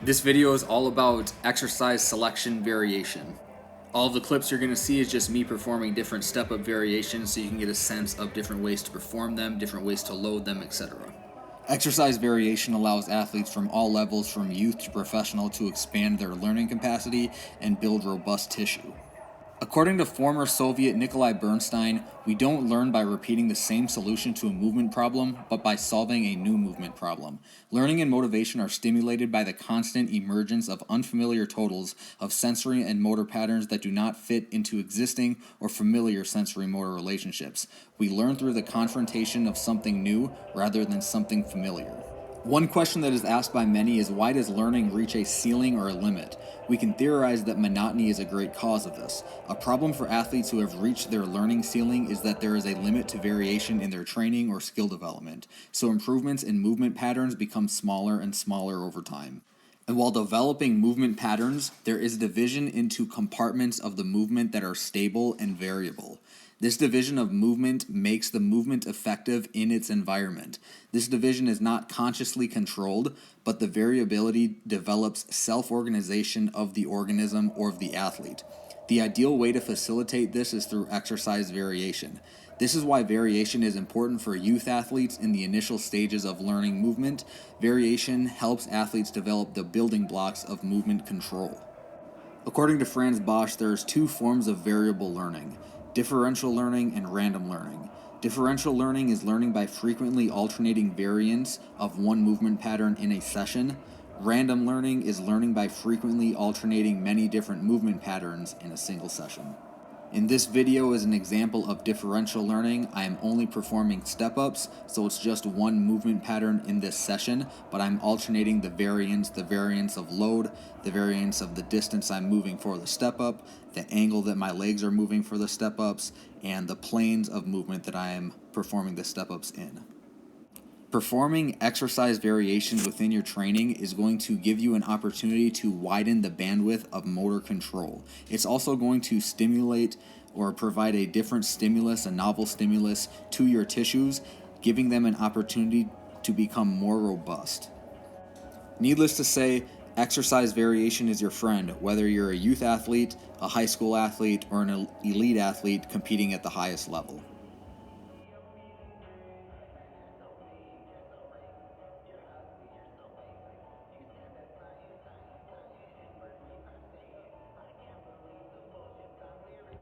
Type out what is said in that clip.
This video is all about exercise selection variation. All of the clips you're going to see is just me performing different step-up variations so you can get a sense of different ways to perform them, different ways to load them, etc. Exercise variation allows athletes from all levels, from youth to professional, to expand their learning capacity and build robust tissue. According to former Soviet Nikolai Bernstein, we don't learn by repeating the same solution to a movement problem, but by solving a new movement problem. Learning and motivation are stimulated by the constant emergence of unfamiliar totals of sensory and motor patterns that do not fit into existing or familiar sensory-motor relationships. We learn through the confrontation of something new rather than something familiar. One question that is asked by many is, why does learning reach a ceiling or a limit? We can theorize that monotony is a great cause of this. A problem for athletes who have reached their learning ceiling is that there is a limit to variation in their training or skill development, so improvements in movement patterns become smaller and smaller over time. And while developing movement patterns, there is division into compartments of the movement that are stable and variable. This division of movement makes the movement effective in its environment. This division is not consciously controlled, but the variability develops self-organization of the organism or of the athlete. The ideal way to facilitate this is through exercise variation. This is why variation is important for youth athletes in the initial stages of learning movement. Variation helps athletes develop the building blocks of movement control. According to Franz Bosch, there's two forms of variable learning: differential learning and random learning. Differential learning is learning by frequently alternating variants of one movement pattern in a session. Random learning is learning by frequently alternating many different movement patterns in a single session. In this video is an example of differential learning. I am only performing step-ups, so it's just one movement pattern in this session, but I'm alternating the variance of load, the variance of the distance I'm moving for the step-up, the angle that my legs are moving for the step-ups, and the planes of movement that I am performing the step-ups in. Performing exercise variations within your training is going to give you an opportunity to widen the bandwidth of motor control. It's also going to stimulate or provide a different stimulus, a novel stimulus, to your tissues, giving them an opportunity to become more robust. Needless to say, exercise variation is your friend, whether you're a youth athlete, a high school athlete, or an elite athlete competing at the highest level.